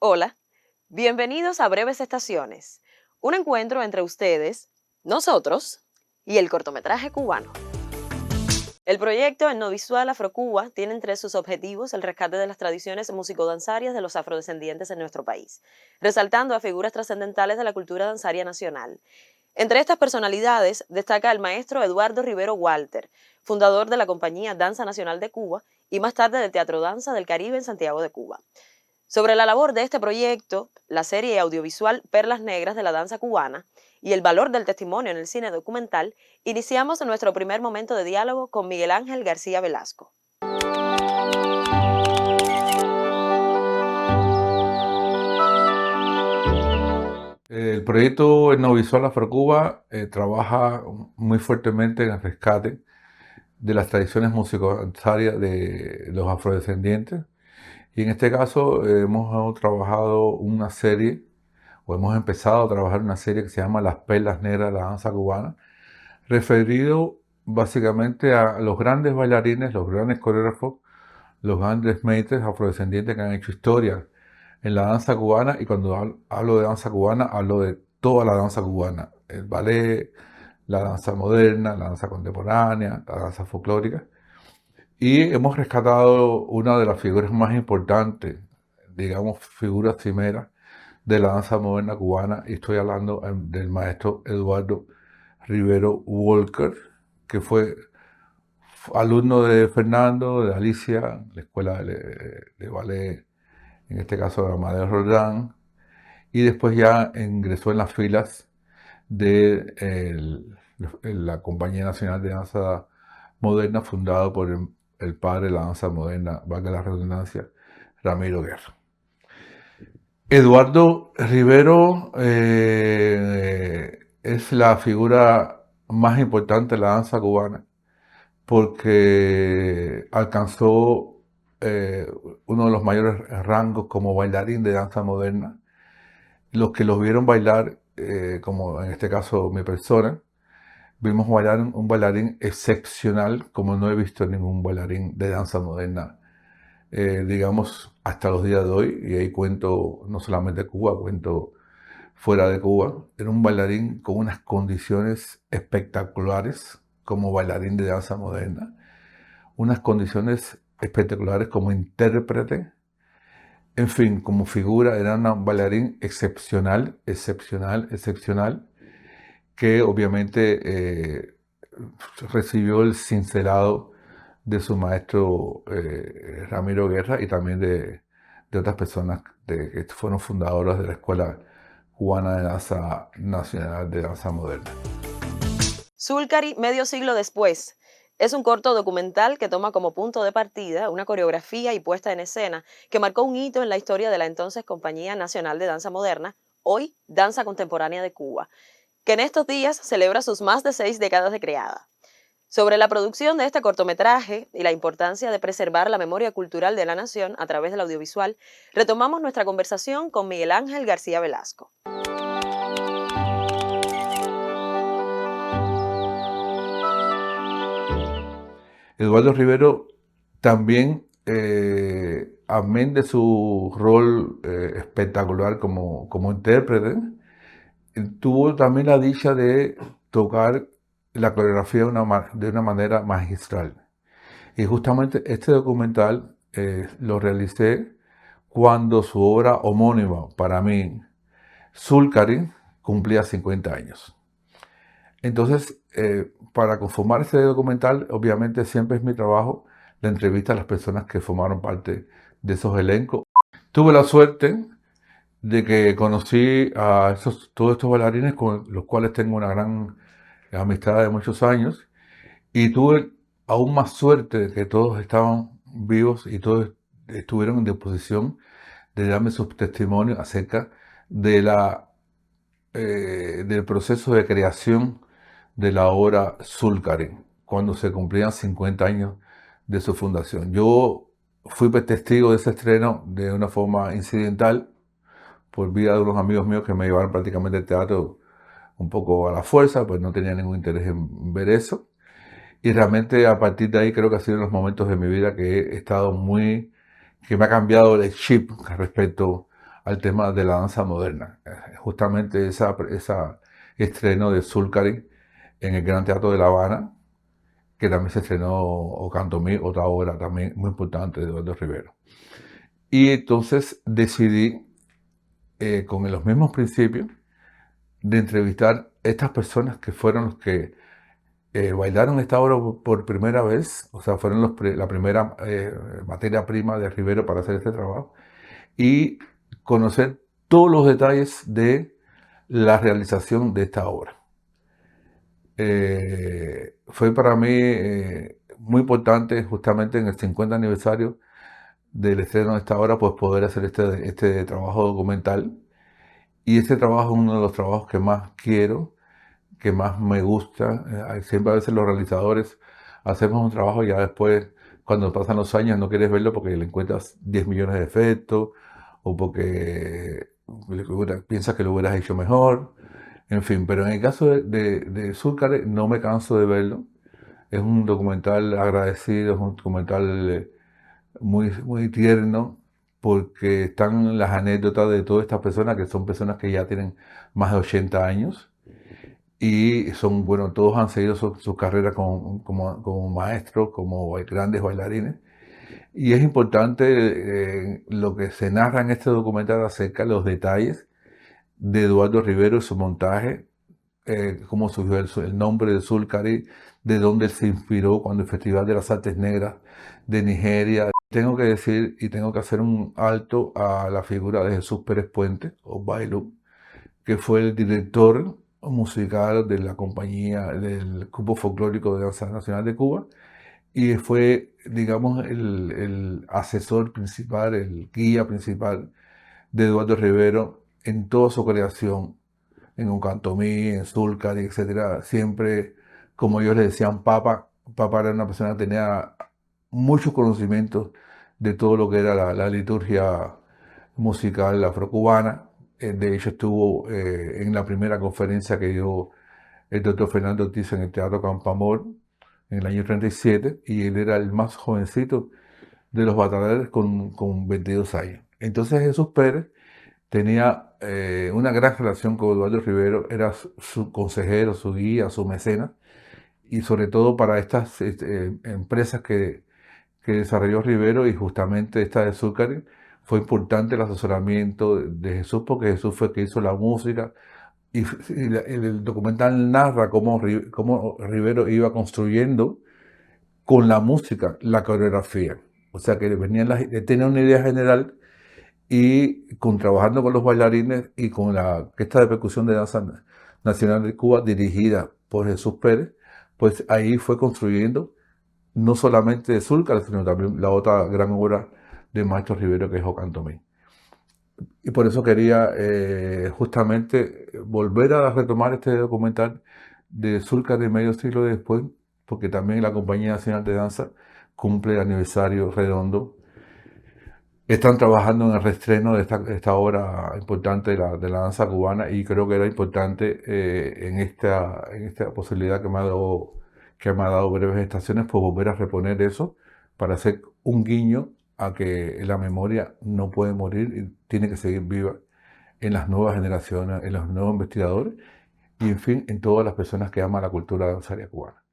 Hola, bienvenidos a Breves Estaciones, un encuentro entre ustedes, nosotros y el cortometraje cubano. El proyecto Etnovisual Afrocuba tiene entre sus objetivos el rescate de las tradiciones musicodanzarias de los afrodescendientes en nuestro país, resaltando a figuras trascendentales de la cultura danzaria nacional. Entre estas personalidades destaca el maestro Eduardo Rivero Walter, fundador de la compañía Danza Nacional de Cuba y más tarde de Teatro Danza del Caribe en Santiago de Cuba. Sobre la labor de este proyecto, la serie audiovisual Perlas Negras de la danza cubana y el valor del testimonio en el cine documental, iniciamos nuestro primer momento de diálogo con Miguel Ángel García Velasco. El proyecto Etnovisual Afrocuba trabaja muy fuertemente en el rescate de las tradiciones musicales de los afrodescendientes. Y en este caso hemos trabajado una serie, o hemos empezado a trabajar una serie que se llama Las Perlas Negras de la danza cubana, referido básicamente a los grandes bailarines, los grandes coreógrafos, los grandes maîtres afrodescendientes que han hecho historia en la danza cubana. Y cuando hablo de danza cubana, hablo de toda la danza cubana: el ballet, la danza moderna, la danza contemporánea, la danza folclórica. Y hemos rescatado una de las figuras más importantes, digamos, figuras cimeras de la danza moderna cubana, y estoy hablando del maestro Eduardo Rivero Walker, que fue alumno de Fernando, de Alicia, la escuela de ballet, en este caso de Amadeo Roldán, y después ya ingresó en las filas de la Compañía Nacional de Danza Moderna, fundado por el padre de la danza moderna, valga la redundancia, Ramiro Guerra. Eduardo Rivero es la figura más importante de la danza cubana, porque alcanzó uno de los mayores rangos como bailarín de danza moderna. Los que los vieron bailar, como en este caso mi persona, vimos bailar un bailarín excepcional, como no he visto ningún bailarín de danza moderna, digamos, hasta los días de hoy. Y ahí cuento no solamente Cuba, cuento fuera de Cuba. Era un bailarín con unas condiciones espectaculares como bailarín de danza moderna, unas condiciones espectaculares como intérprete. En fin, como figura era un bailarín excepcional, excepcional, excepcional, que obviamente recibió el cincelado de su maestro Ramiro Guerra, y también de otras personas que fueron fundadoras de la Escuela Cubana de Danza Nacional de Danza Moderna. Zulcari, medio siglo después, es un corto documental que toma como punto de partida una coreografía y puesta en escena que marcó un hito en la historia de la entonces Compañía Nacional de Danza Moderna, hoy Danza Contemporánea de Cuba, que en estos días celebra sus más de 6 décadas de creada. Sobre la producción de este cortometraje y la importancia de preservar la memoria cultural de la nación a través del audiovisual, retomamos nuestra conversación con Miguel Ángel García Velasco. Eduardo Rivero también, amén de su rol espectacular como intérprete, tuvo también la dicha de tocar la coreografía de una manera magistral. Y justamente este documental lo realicé cuando su obra homónima, para mí, Zulcari, cumplía 50 años. Entonces, para conformar este documental, obviamente siempre es mi trabajo la entrevista a las personas que formaron parte de esos elencos. Tuve la suerte de que conocí a todos estos bailarines con los cuales tengo una gran amistad de muchos años, y tuve aún más suerte de que todos estaban vivos y todos estuvieron en disposición de darme sus testimonios acerca de del proceso de creación de la obra Zulcari, cuando se cumplían 50 años de su fundación. Yo fui testigo de ese estreno de una forma incidental, por vía de unos amigos míos que me llevaron prácticamente al teatro un poco a la fuerza, pues no tenía ningún interés en ver eso. Y realmente a partir de ahí creo que ha sido uno de los momentos de mi vida que he estado que me ha cambiado el chip respecto al tema de la danza moderna. Justamente esa estreno de Zulcari en el Gran Teatro de La Habana, que también se estrenó Ocantomí, otra obra también muy importante de Eduardo Rivero. Y entonces decidí, con los mismos principios, de entrevistar a estas personas que fueron los que bailaron esta obra por primera vez, o sea, fueron la primera materia prima de Rivero para hacer este trabajo, y conocer todos los detalles de la realización de esta obra. Fue para mí muy importante, justamente en el 50 aniversario del estreno de esta obra, pues poder hacer este trabajo documental. Y este trabajo es uno de los trabajos que más quiero, que más me gusta. Siempre a veces los realizadores hacemos un trabajo y ya después, cuando pasan los años, no quieres verlo porque le encuentras 10 millones de efectos o porque piensas que lo hubieras hecho mejor. En fin, pero en el caso de Zulcari no me canso de verlo. Es un documental agradecido, es un documental muy, muy tierno, porque están las anécdotas de todas estas personas, que son personas que ya tienen más de 80 años y son, bueno, todos han seguido su carrera como maestros, como grandes bailarines. Y es importante lo que se narra en este documental acerca de los detalles de Eduardo Rivero y su montaje, cómo surgió el nombre de Zulcari, de dónde él se inspiró cuando el Festival de las Artes Negras de Nigeria. Tengo que decir y tengo que hacer un alto a la figura de Jesús Pérez Puente, o Bailu, que fue el director musical de la compañía del Grupo Folclórico de Danza Nacional de Cuba, y fue, digamos, el asesor principal, el guía principal de Eduardo Rivero en toda su creación, en Ocantomí, en Zulcari, etc. Siempre, como ellos le decían, Papa. Papa era una persona que tenía muchos conocimientos de todo lo que era la liturgia musical afrocubana. De hecho, estuvo en la primera conferencia que dio el doctor Fernando Ortiz en el Teatro Campamor en el año 37, y él era el más jovencito de los bailarines con 22 años. Entonces Jesús Pérez tenía una gran relación con Eduardo Rivero, era su consejero, su guía, su mecenas, y sobre todo para estas empresas que desarrolló Rivero, y justamente esta de Zulcari, fue importante el asesoramiento de Jesús, porque Jesús fue el que hizo la música, y el documental narra cómo Rivero iba construyendo con la música la coreografía. O sea que tenía una idea general, y trabajando con los bailarines y con la Orquesta de Percusión de Danza Nacional de Cuba, dirigida por Jesús Pérez, pues ahí fue construyendo no solamente de Zulcari, sino también la otra gran obra de Maestro Rivero, que es Ocantomí. Y por eso quería justamente volver a retomar este documental de Zulcari medio siglo después, porque también la Compañía Nacional de Danza cumple el aniversario redondo. Están trabajando en el reestreno de esta obra importante de la danza cubana, y creo que era importante en esta posibilidad que me ha dado Breves Estaciones, pues volver a reponer eso para hacer un guiño a que la memoria no puede morir y tiene que seguir viva en las nuevas generaciones, en los nuevos investigadores y, en fin, en todas las personas que aman la cultura danzaria cubana.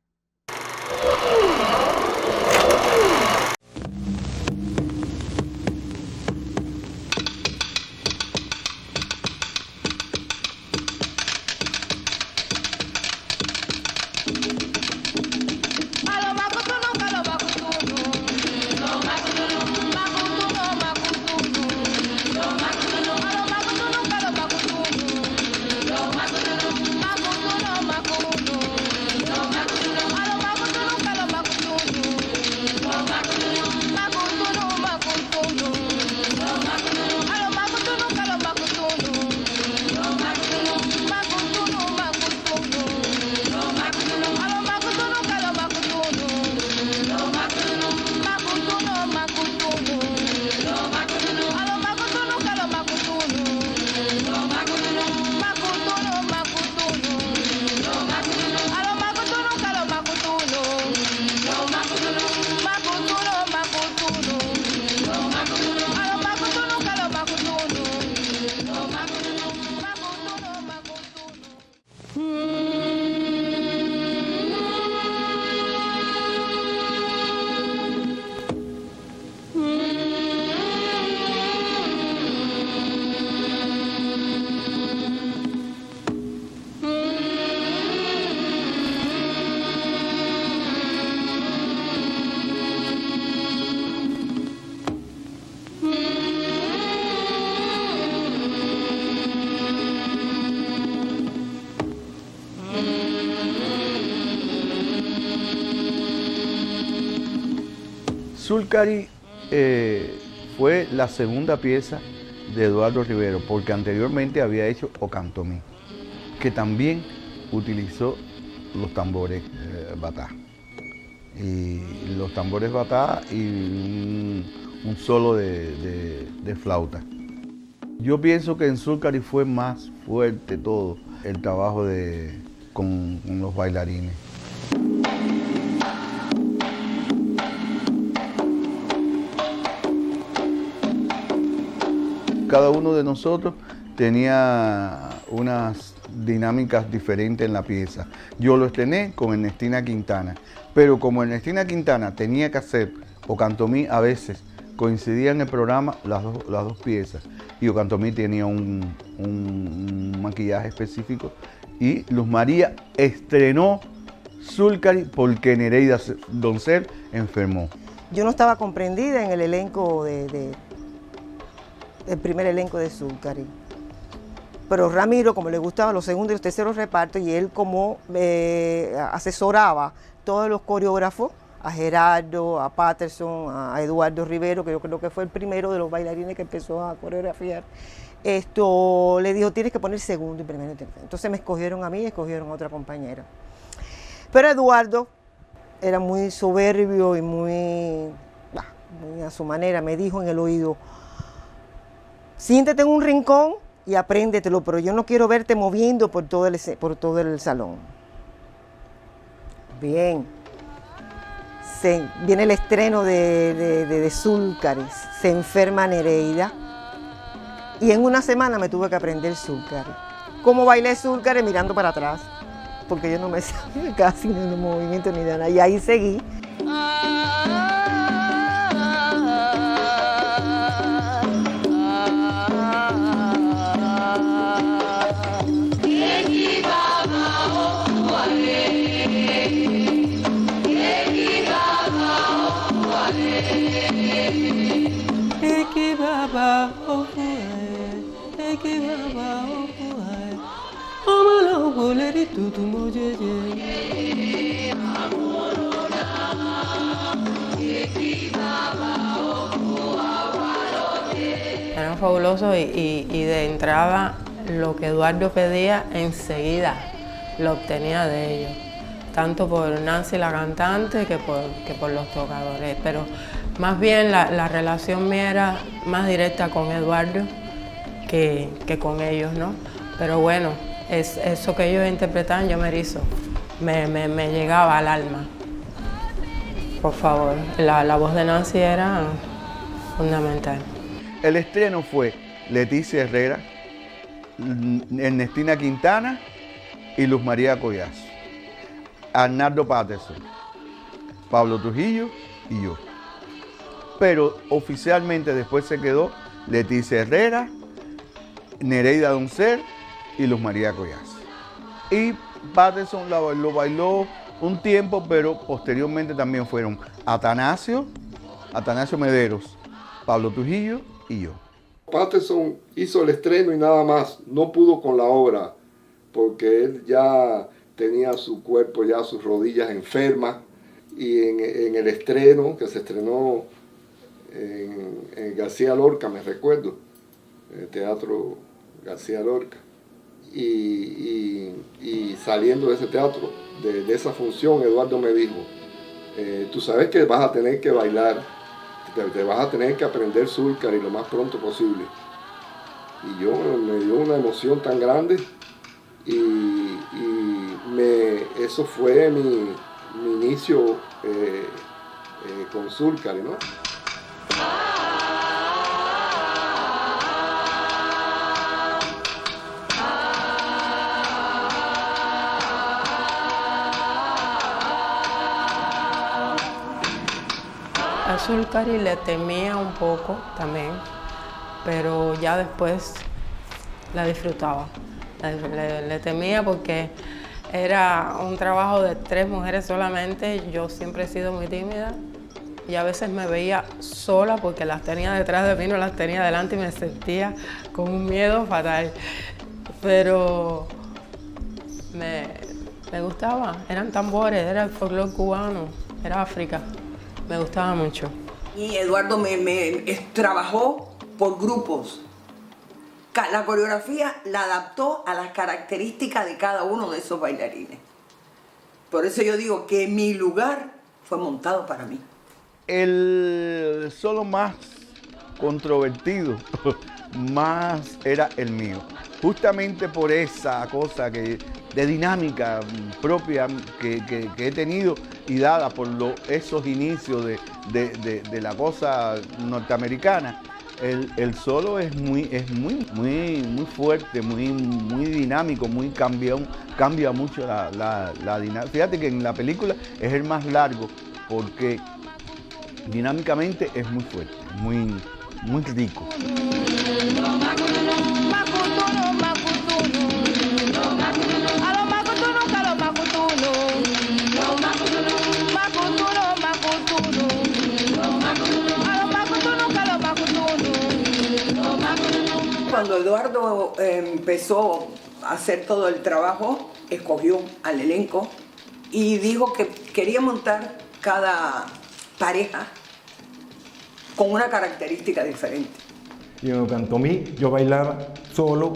Zulcari fue la segunda pieza de Eduardo Rivero, porque anteriormente había hecho Ocantomí, que también utilizó los tambores batá. Y los tambores batá y un solo de flauta. Yo pienso que en Zulcari fue más fuerte todo el trabajo con los bailarines. Cada uno de nosotros tenía unas dinámicas diferentes en la pieza. Yo lo estrené con Ernestina Quintana, pero como Ernestina Quintana tenía que hacer Ocantomí, a veces coincidían en el programa las dos piezas, y Ocantomí tenía un maquillaje específico, y Luz María estrenó Zulcari porque Nereida Doncel enfermó. Yo no estaba comprendida en el elenco el primer elenco de Zulcari. Pero Ramiro, como le gustaban los segundos y los terceros repartos, y él como asesoraba todos los coreógrafos, a Gerardo, a Patterson, a Eduardo Rivero, que yo creo que fue el primero de los bailarines que empezó a coreografiar, le dijo, tienes que poner segundo y primero y tercero. Entonces me escogieron a mí y escogieron a otra compañera. Pero Eduardo era muy soberbio y muy a su manera, me dijo en el oído, siéntate en un rincón y apréndetelo, pero yo no quiero verte moviendo por todo el salón. Bien. Viene el estreno de Zulcari, se enferma Nereida y en una semana me tuve que aprender Zulcari. ¿Cómo bailé Zulcari? Mirando para atrás, porque yo no me sabía casi ni de movimiento ni de nada, y ahí seguí. Eran fabulosos y de entrada lo que Eduardo pedía enseguida lo obtenía de ellos, tanto por Nancy la cantante que por los tocadores, pero más bien la relación mía era más directa con Eduardo que con ellos, ¿no? Pero bueno, eso que ellos interpretaban yo me erizo, me llegaba al alma. Por favor, la voz de Nancy era fundamental. El estreno fue Leticia Herrera, Ernestina Quintana y Luz María Collazo, Arnaldo Patterson, Pablo Trujillo y yo. Pero oficialmente después se quedó Leticia Herrera, Nereida Doncel y Luz María Collazo. Y Patterson lo bailó un tiempo, pero posteriormente también fueron Atanasio Mederos, Pablo Trujillo y yo. Patterson hizo el estreno y nada más, no pudo con la obra porque él ya tenía su cuerpo, ya sus rodillas enfermas, y en el estreno, que se estrenó en García Lorca, me recuerdo, en el Teatro García Lorca, y saliendo de ese teatro, de esa función, Eduardo me dijo, tú sabes que vas a tener que bailar, te vas a tener que aprender Zulcari lo más pronto posible. Y yo me dio una emoción tan grande, y eso fue mi inicio con Zulcari, ¿no? A Zulcari le temía un poco también, pero ya después la disfrutaba. Le temía porque era un trabajo de 3 mujeres solamente. Yo siempre he sido muy tímida y a veces me veía sola porque las tenía detrás de mí, no las tenía delante, y me sentía con un miedo fatal. Pero me gustaba, eran tambores, era el folclore cubano, era África. Me gustaba mucho. Y Eduardo trabajó por grupos. La coreografía la adaptó a las características de cada uno de esos bailarines. Por eso yo digo que mi lugar fue montado para mí. El solo más controvertido, más era el mío. Justamente por esa cosa de dinámica propia que he tenido y dada por esos inicios de la cosa norteamericana. El solo es muy fuerte, muy dinámico, cambia mucho la dinámica. Fíjate que en la película es el más largo porque dinámicamente es muy fuerte, muy rico. Cuando Eduardo empezó a hacer todo el trabajo, escogió al elenco y dijo que quería montar cada pareja con una característica diferente. Y en el cantomí yo bailaba solo,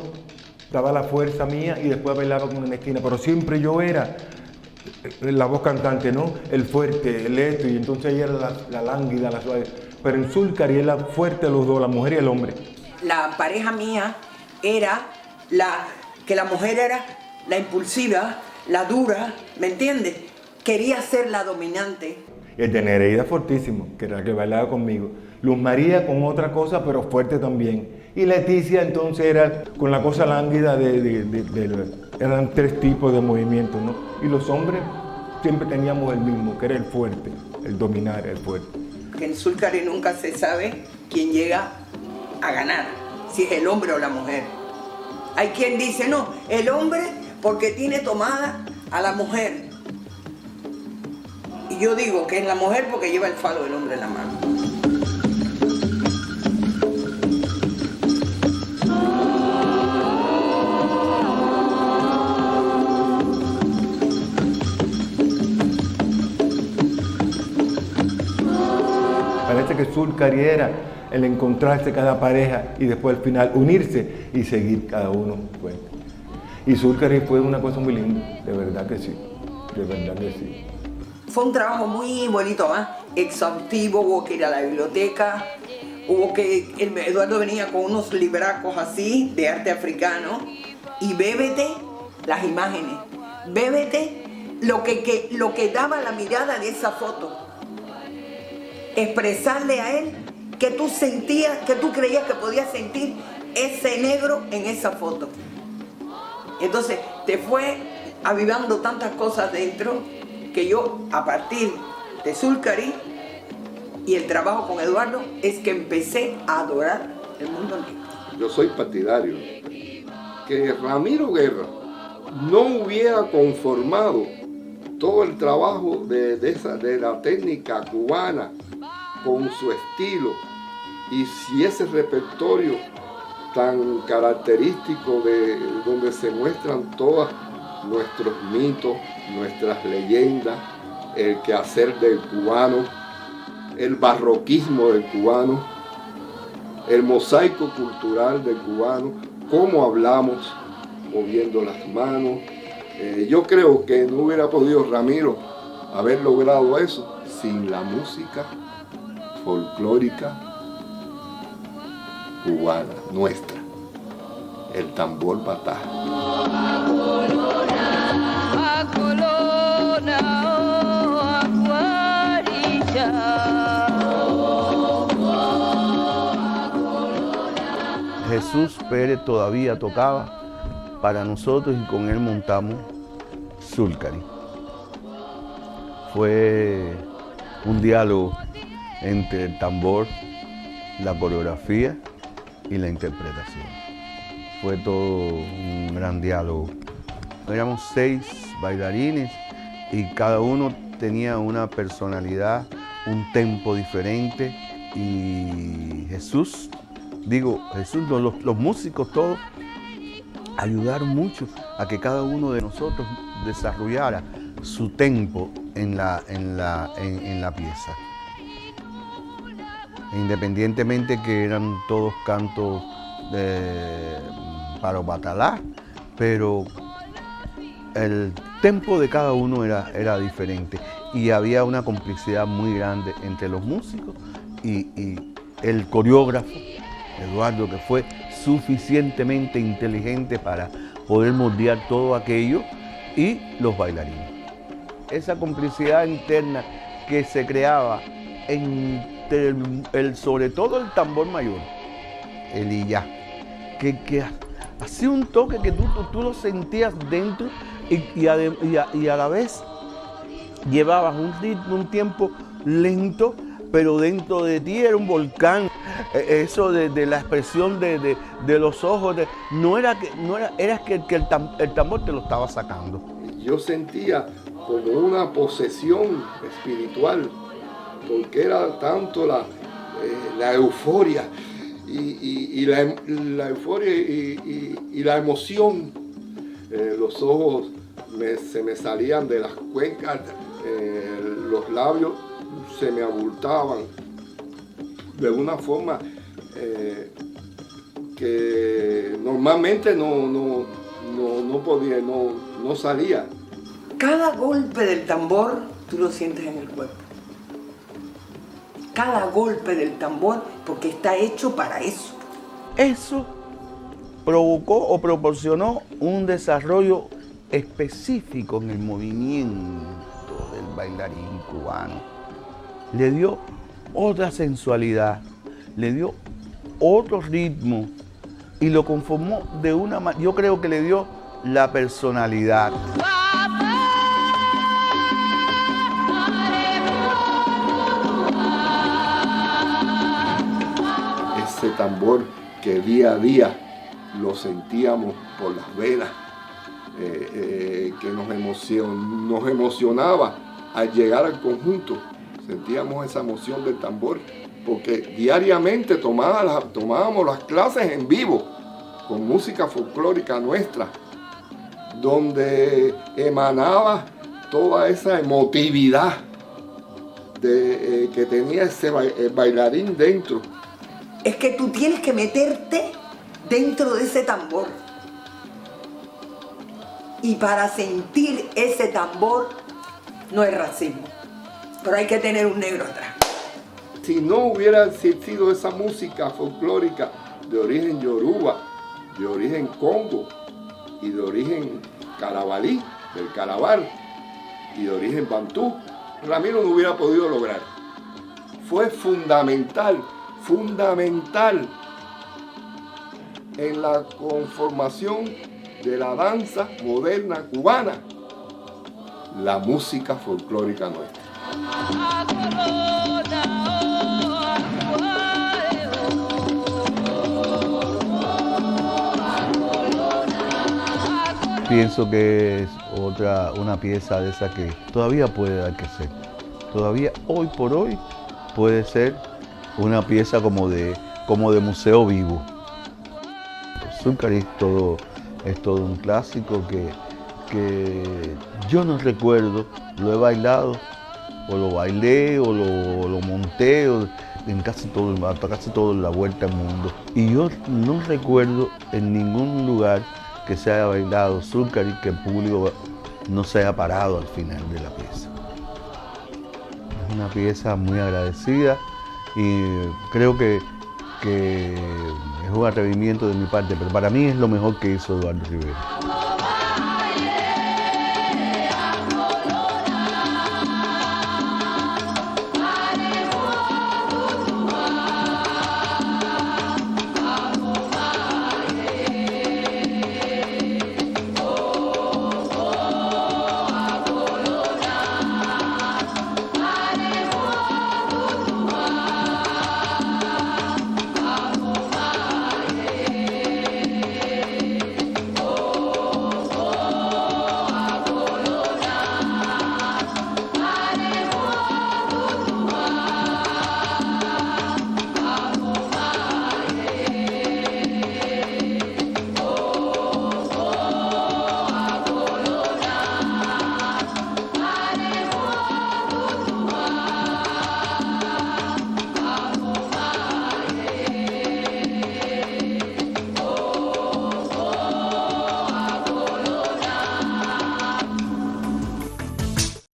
daba la fuerza mía y después bailaba con Ernestina, pero siempre yo era la voz cantante, ¿no? El fuerte, el esto, y entonces ella era la lánguida, la suave. Pero en Zulcari es la fuerte los dos, la mujer y el hombre. La pareja mía era que la mujer era la impulsiva, la dura, ¿me entiendes? Quería ser la dominante. Y el de Nereida fortísimo, que era la que bailaba conmigo. Luz María con otra cosa, pero fuerte también. Y Leticia entonces era con la cosa lánguida eran 3 tipos de movimientos, ¿no? Y los hombres siempre teníamos el mismo, que era el fuerte, el dominar, el fuerte. Que en Zulcari nunca se sabe quién llega a ganar, si es el hombre o la mujer. Hay quien dice, no, el hombre porque tiene tomada a la mujer. Y yo digo que es la mujer porque lleva el falo del hombre en la mano. Parece que Zulcari era el encontrarse cada pareja y después al final unirse y seguir cada uno. Pues. Y Zulcari fue una cosa muy linda, de verdad que sí, de verdad que sí. Fue un trabajo muy bonito, exhaustivo, hubo que ir a la biblioteca, Eduardo venía con unos libracos así de arte africano y bébete las imágenes, bébete lo que daba la mirada de esa foto. Expresarle a él que tú sentías, que tú creías que podías sentir ese negro en esa foto. Entonces te fue avivando tantas cosas dentro que yo, a partir de Zulcari y el trabajo con Eduardo, es que empecé a adorar el mundo negro. Yo soy partidario que Ramiro Guerra no hubiera conformado todo el trabajo de la técnica cubana con su estilo, y si ese repertorio tan característico donde se muestran todos nuestros mitos, nuestras leyendas, el quehacer del cubano, el barroquismo del cubano, el mosaico cultural del cubano, cómo hablamos, moviendo las manos. Yo creo que no hubiera podido Ramiro haber logrado eso sin la música folclórica cubana, nuestra, el tambor batá. Jesús Pérez todavía tocaba para nosotros y con él montamos Zulcari. Fue un diálogo entre el tambor, la coreografía y la interpretación. Fue todo un gran diálogo. Éramos 6 bailarines y cada uno tenía una personalidad, un tempo diferente, y Jesús, los músicos todos ayudaron mucho a que cada uno de nosotros desarrollara su tempo en la pieza. independientemente que eran todos cantos para batalá, pero el tempo de cada uno era diferente y había una complicidad muy grande entre los músicos y el coreógrafo, Eduardo, que fue suficientemente inteligente para poder moldear todo aquello, y los bailarines. Esa complicidad interna que se creaba entre sobre todo el tambor mayor, el iyá, que hacía un toque que tú lo sentías dentro y a la vez llevabas un ritmo, un tiempo lento, pero dentro de ti era un volcán. Eso de la expresión de los ojos, era que el tambor te lo estaba sacando. Yo sentía como una posesión espiritual, porque era tanto la euforia y la euforia y la emoción. Los ojos se me salían de las cuencas, los labios se me abultaban de una forma que normalmente no podía, no salía. Cada golpe del tambor tú lo sientes en el cuerpo. Cada golpe del tambor, porque está hecho para eso. Eso provocó o proporcionó un desarrollo específico en el movimiento del bailarín cubano. Le dio otra sensualidad, le dio otro ritmo y lo conformó de una manera, yo creo que le dio la personalidad. Ese tambor que día a día lo sentíamos por las venas, que nos emocionaba al llegar al conjunto. Sentíamos esa emoción del tambor, porque diariamente tomábamos las clases en vivo, con música folclórica nuestra, donde emanaba toda esa emotividad que tenía el bailarín dentro. Es que tú tienes que meterte dentro de ese tambor. Y para sentir ese tambor no es racismo, pero hay que tener un negro atrás. Si no hubiera existido esa música folclórica de origen yoruba, de origen congo y de origen carabalí, del calabar, y de origen bantú, Ramiro no hubiera podido lograr. Fue fundamental en la conformación de la danza moderna cubana, la música folclórica nuestra. Pienso que es una pieza de esa que todavía puede dar que ser. Todavía hoy por hoy puede ser una pieza como de museo vivo. Zúcar es todo un clásico que yo no recuerdo, lo he bailado, o lo bailé, o lo monté, en casi todo la vuelta al mundo. Y yo no recuerdo en ningún lugar que se haya bailado Zúcar y que el público no se haya parado al final de la pieza. Es una pieza muy agradecida y creo que es un atrevimiento de mi parte, pero para mí es lo mejor que hizo Eduardo Rivera.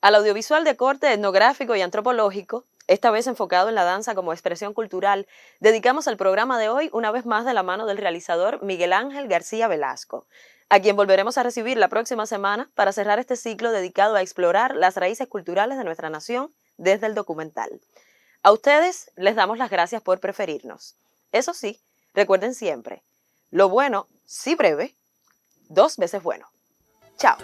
Al audiovisual de corte etnográfico y antropológico, esta vez enfocado en la danza como expresión cultural, dedicamos el programa de hoy una vez más de la mano del realizador Miguel Ángel García Velasco, a quien volveremos a recibir la próxima semana para cerrar este ciclo dedicado a explorar las raíces culturales de nuestra nación desde el documental. A ustedes les damos las gracias por preferirnos. Eso sí, recuerden siempre, lo bueno, sí breve, 2 veces bueno. Chao.